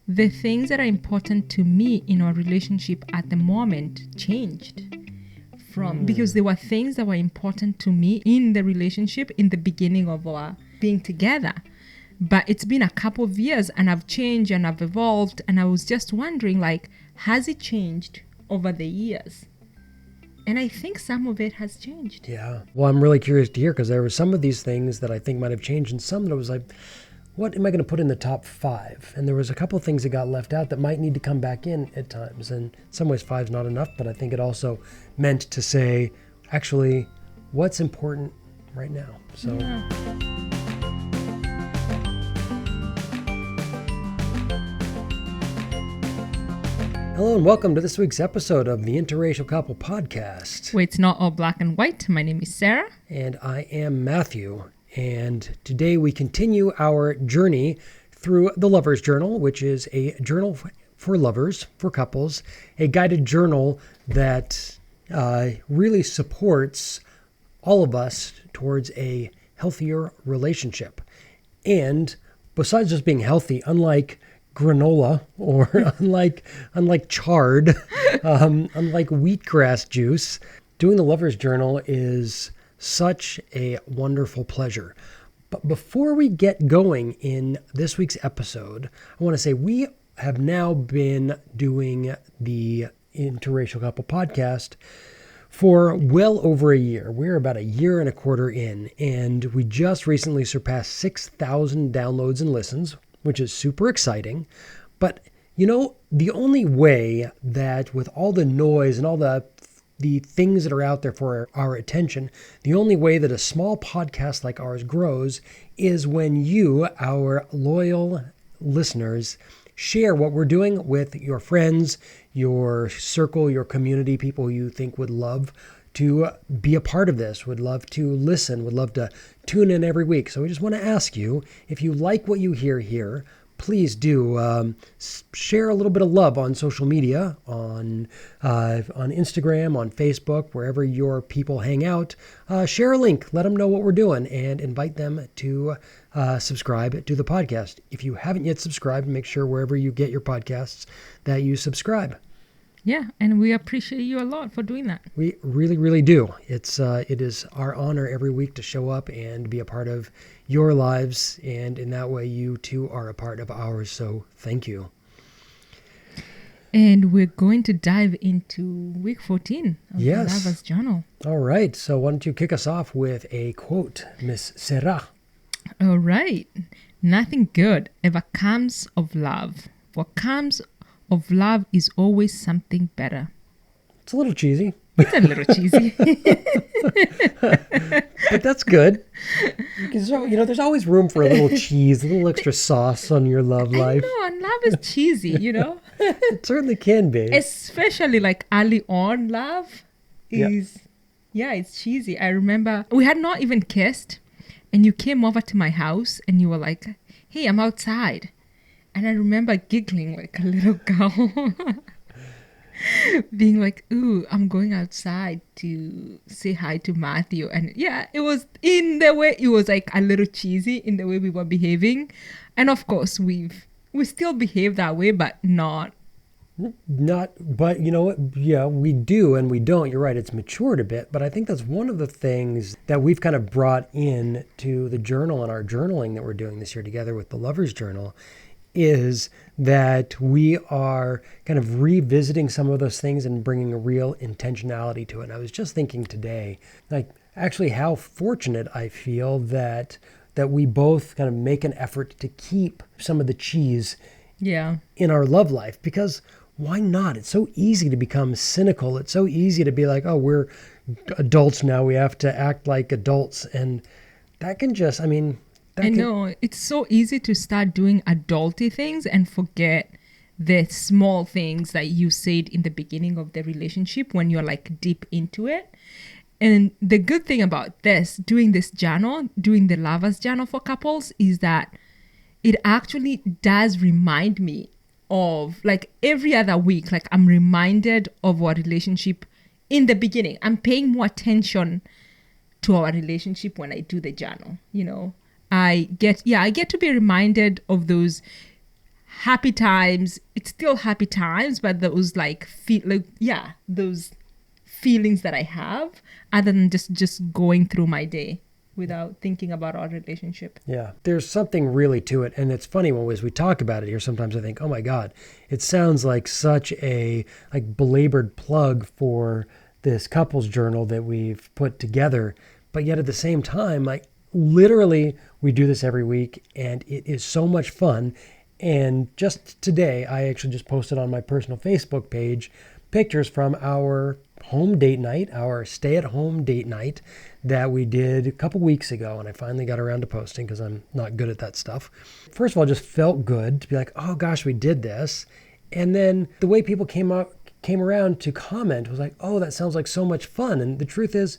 the things that are important to me in our relationship at the moment changed. Because there were things that were important to me in the relationship in the beginning of our being together. But it's been a couple of years and I've changed and I've evolved. And I was just wondering, like, has it changed over the years? And I think some of it has changed. Yeah. Well, I'm really curious to hear because there were some of these things that I think might have changed and some that I was like, what am I going to put in the top 5? And there was a couple of things that got left out that might need to come back in at times. And in some ways 5's not enough, but I think it also meant to say, actually, what's important right now. So. Yeah. Hello and welcome to this week's episode of the Interracial Couple podcast. Where it's not all black and white. My name is Sarah. And I am Matthew. And today we continue our journey through the Lover's Journal, which is a journal for lovers, for couples, a guided journal that really supports all of us towards a healthier relationship. And besides just being healthy, unlike granola or unlike chard, unlike wheatgrass juice, doing the Lover's Journal is such a wonderful pleasure. But before we get going in this week's episode, I want to say we have now been doing the Interracial Couple podcast for well over a year. We're about a year and a quarter in, and we just recently surpassed 6,000 downloads and listens, which is super exciting. But, you know, the only way that with all the noise and all the things that are out there for our attention, the only way that a small podcast like ours grows is when you, our loyal listeners, share what we're doing with your friends, your circle, your community, people you think would love to be a part of this, would love to listen, would love to tune in every week. So we just want to ask you, if you like what you hear here, please do share a little bit of love on social media, on Instagram, on Facebook, wherever your people hang out. Share a link, let them know what we're doing, and invite them to subscribe to the podcast. If you haven't yet subscribed, make sure wherever you get your podcasts that you subscribe. Yeah, and we appreciate you a lot for doing that. We really, really do. It is our honor every week to show up and be a part of your lives, and in that way, you too are a part of ours. So thank you. And we're going to dive into week 14 of the Yes. Lover's Journal. All right. So why don't you kick us off with a quote, Miss Sarah? All right. Nothing good ever comes of love. What comes of love is always something better. It's a little cheesy. It's a little cheesy. But that's good. So, you know, there's always room for a little cheese, a little extra sauce on your love life. I know, and love is cheesy, you know? It certainly can be. Especially like early on love is, yeah, it's cheesy. I remember we had not even kissed and you came over to my house and you were like, hey, I'm outside. And I remember giggling like a little girl. Being like, ooh, I'm going outside to say hi to Matthew. And yeah, it was in the way, it was like a little cheesy in the way we were behaving. And of course, we still behave that way, but not. But you know what? Yeah, we do and we don't. You're right. It's matured a bit. But I think that's one of the things that we've kind of brought in to the journal and our journaling that we're doing this year together with the Lover's Journal, is that we are kind of revisiting some of those things and bringing a real intentionality to it. And I was just thinking today, like actually how fortunate I feel that we both kind of make an effort to keep some of the cheese in our love life, because why not? It's so easy to become cynical. It's so easy to be like, oh, we're adults now, we have to act like adults. And that can just, I know, it's so easy to start doing adulty things and forget the small things that you said in the beginning of the relationship when you're like deep into it. And the good thing about doing this journal, doing the Lover's Journal for couples, is that it actually does remind me of, like, every other week, like I'm reminded of our relationship in the beginning. I'm paying more attention to our relationship when I do the journal, you know. I get to be reminded of those happy times. It's still happy times, but those those feelings that I have, other than just going through my day without thinking about our relationship. Yeah, there's something really to it. And it's funny as we talk about it here, sometimes I think, oh my God, it sounds like such a belabored plug for this couples journal that we've put together. But yet at the same time, literally we do this every week and it is so much fun. And just today, I actually just posted on my personal Facebook page pictures from our home date night, our stay-at-home date night that we did a couple weeks ago. And I finally got around to posting because I'm not good at that stuff. First of all, it just felt good to be like, oh gosh, we did this. And then the way people came around to comment was like, oh, that sounds like so much fun. And the truth is,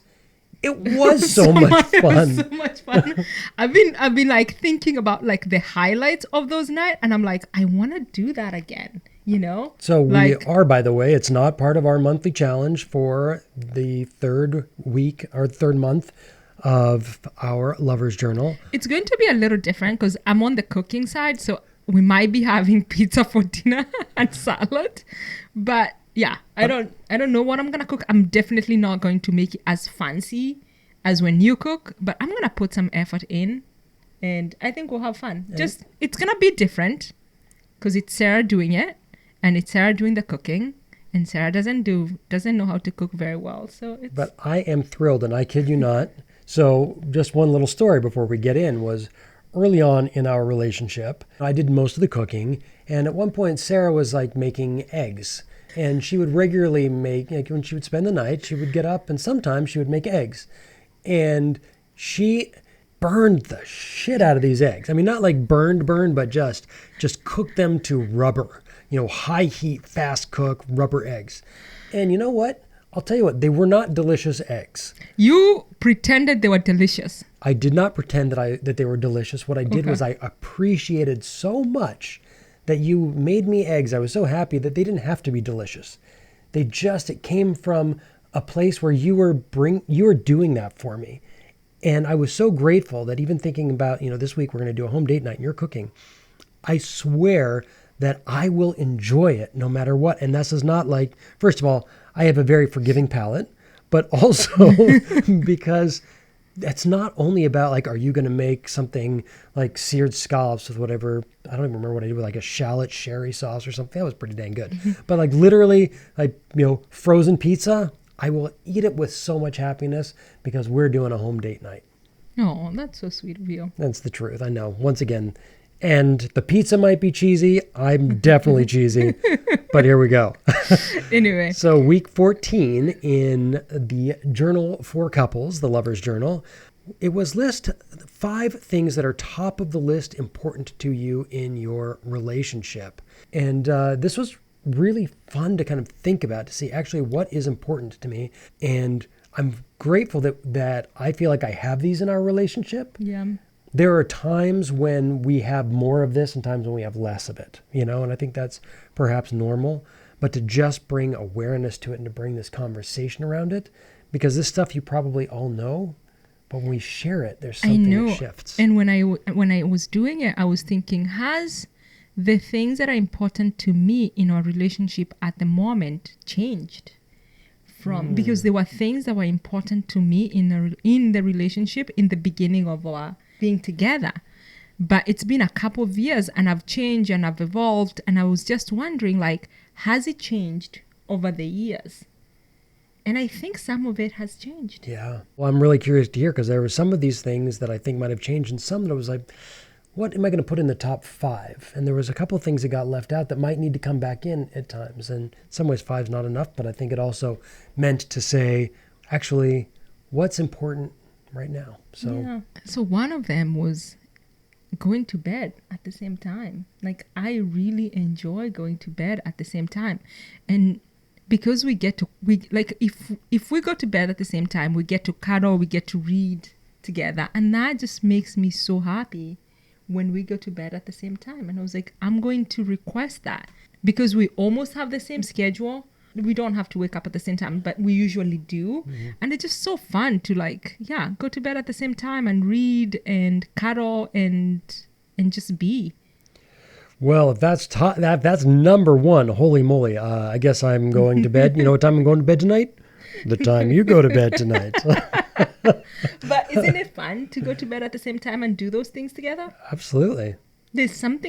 it was so much fun. It was so much fun. I've been like thinking about like the highlights of those nights, and I'm like, I want to do that again, you know? So we are, by the way, it's not part of our monthly challenge for the third week or third month of our Lover's Journal. It's going to be a little different because I'm on the cooking side, so we might be having pizza for dinner and salad, but yeah, I don't know what I'm gonna cook. I'm definitely not going to make it as fancy as when you cook, but I'm gonna put some effort in, and I think we'll have fun. It's gonna be different because it's Sarah doing it, and it's Sarah doing the cooking, and Sarah doesn't know how to cook very well. So it's. But I am thrilled, and I kid you not. So just one little story before we get in was early on in our relationship, I did most of the cooking, and at one point Sarah was like making eggs. And she would regularly make, when she would spend the night, she would get up and sometimes she would make eggs. And she burned the shit out of these eggs. I mean, not like burned, but just cooked them to rubber. High heat, fast cook, rubber eggs. And you know what? I'll tell you what, they were not delicious eggs. You pretended they were delicious. I did not pretend that they were delicious. What I did was I appreciated so much that you made me eggs. I was so happy that they didn't have to be delicious. It came from a place where you were doing that for me. And I was so grateful that even thinking about, this week we're going to do a home date night and you're cooking. I swear that I will enjoy it no matter what. And this is not like, first of all, I have a very forgiving palate, but also because that's not only about are you going to make something like seared scallops with whatever, I don't even remember what I did with a shallot sherry sauce or something. That was pretty dang good. But literally frozen pizza, I will eat it with so much happiness because we're doing a home date night. Oh, that's so sweet of you. That's the truth. I know. Once again, and the pizza might be cheesy. I'm definitely cheesy, but here we go. Anyway. So week 14 in the Journal for Couples, the Lover's Journal, it was list 5 things that are top of the list important to you in your relationship. And this was really fun to kind of think about, to see actually what is important to me. And I'm grateful that I feel like I have these in our relationship. Yeah. There are times when we have more of this and times when we have less of it, and I think that's perhaps normal, but to just bring awareness to it and to bring this conversation around it, because this stuff you probably all know, but when we share it, there's something that shifts. And when I was doing it, I was thinking, has the things that are important to me in our relationship at the moment changed? Because there were things that were important to me in the relationship in the beginning of our being together, but it's been a couple of years and I've changed and I've evolved, and I was just wondering, has it changed over the years? And I think some of it has changed. Yeah. Well, I'm really curious to hear, because there were some of these things that I think might have changed, and some that I was like, what am I going to put in the top 5? And there was a couple of things that got left out that might need to come back in at times. And in some ways 5 is not enough, but I think it also meant to say, actually, what's important right now. So one of them was going to bed at the same time. I really enjoy going to bed at the same time. And because if we go to bed at the same time, we get to cuddle, we get to read together. And that just makes me so happy when we go to bed at the same time. And I was like, I'm going to request that, because we almost have the same schedule. We don't have to wake up at the same time, but we usually do. Mm-hmm. And it's just so fun to go to bed at the same time and read and cuddle and just be. Well, if that's number one. Holy moly. I guess I'm going to bed. You know what time I'm going to bed tonight? The time you go to bed tonight. But isn't it fun to go to bed at the same time and do those things together? Absolutely. There's some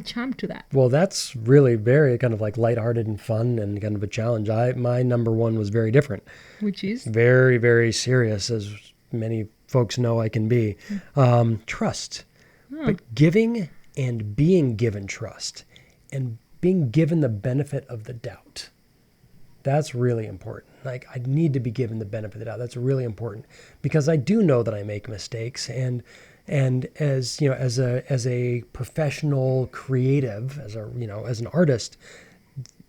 charm to that. Well, that's really very kind of like lighthearted and fun and kind of a challenge. My number one was very different. Which is? Very, very serious, as many folks know I can be. Trust. But giving and being given trust and being given the benefit of the doubt. That's really important. Like, I need to be given the benefit of the doubt. That's really important because I do know that I make mistakes, and as you know, as a professional creative, as an artist,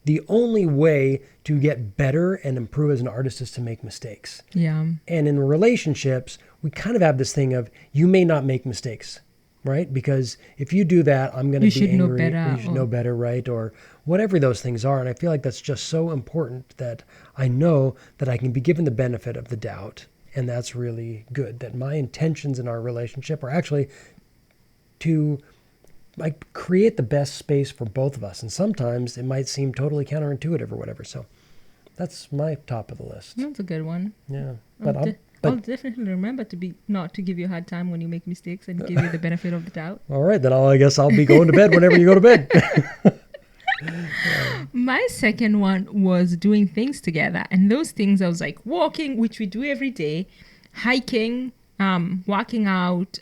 the only way to get better and improve as an artist is to make mistakes. Yeah. And in relationships, we kind of have this thing of, you may not make mistakes, right? Because if you do that, I'm going to be angry. You should know better, right? Or whatever those things are. And I feel like that's just so important that I know that I can be given the benefit of the doubt. And that's really good, that my intentions in our relationship are actually to like create the best space for both of us. And sometimes it might seem totally counterintuitive or whatever. So that's my top of the list. That's a good one. Yeah. I'll definitely remember not to give you a hard time when you make mistakes and give you the benefit of the doubt. All right, then I guess I'll be going to bed whenever you go to bed. My second one was doing things together. And those things, I was like walking, which we do every day, hiking, walking out,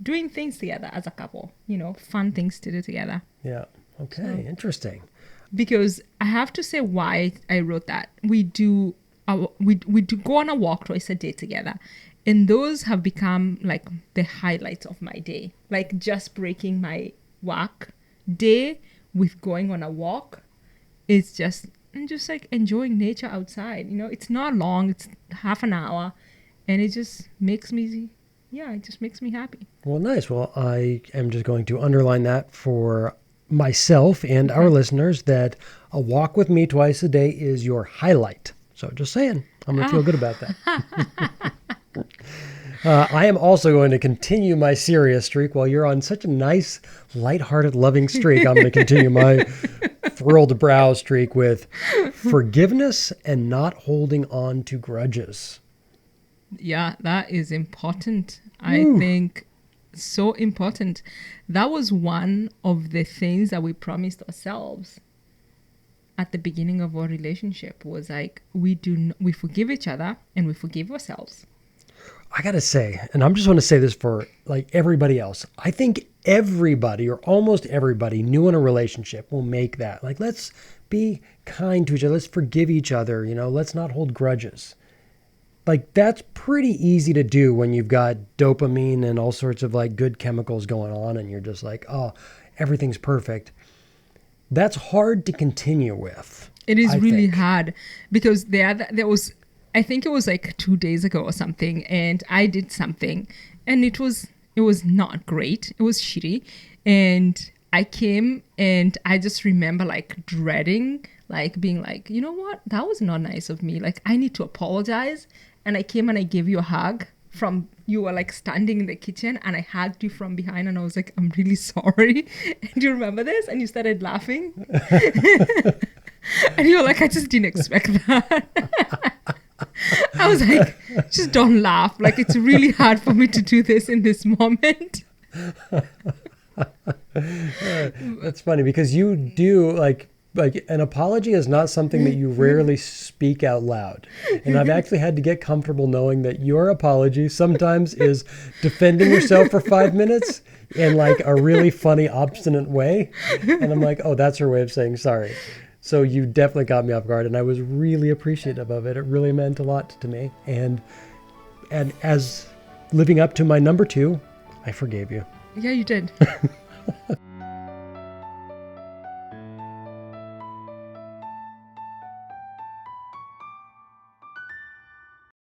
doing things together as a couple, fun things to do together. Yeah. Okay. Interesting. Because I have to say why I wrote that. We do go on a walk twice a day together. And those have become like the highlights of my day. Like just breaking my work day with going on a walk. It's just like enjoying nature outside. It's not long. It's half an hour. And it just makes me happy. Well, nice. Well, I am just going to underline that for myself and our listeners, that a walk with me twice a day is your highlight. So just saying, I'm going to feel good about that. I am also going to continue my serious streak. While you're on such a nice, lighthearted, loving streak, I'm going to continue my thrilled brow streak with forgiveness and not holding on to grudges. Yeah, that is important. I think so important. That was one of the things that we promised ourselves at the beginning of our relationship, was like, we forgive each other and we forgive ourselves. I got to say, and I'm just going to say this for like everybody else, I think everybody or almost everybody new in a relationship will make that. Like, let's be kind to each other. Let's forgive each other. Let's not hold grudges. Like, that's pretty easy to do when you've got dopamine and all sorts of like good chemicals going on and you're just like, oh, everything's perfect. That's hard to continue with. It is really hard because I think it was like 2 days ago or something, and I did something and it was not great. It was shitty. And I came and I just remember like dreading, like being like, you know what? That was not nice of me. Like, I need to apologize. And I came and I gave you a hug you were like standing in the kitchen and I hugged you from behind and I was like, I'm really sorry. And do you remember this? And you started laughing. And you were like, I just didn't expect that. I was like, just don't laugh. Like, it's really hard for me to do this in this moment. That's funny because you do like an apology is not something that you rarely speak out loud. And I've actually had to get comfortable knowing that your apology sometimes is defending yourself for 5 minutes in like a really funny, obstinate way. And I'm like, oh, that's her way of saying sorry. So you definitely got me off guard, and I was really appreciative of it. It really meant a lot to me. And as living up to my number 2, I forgave you. Yeah, you did.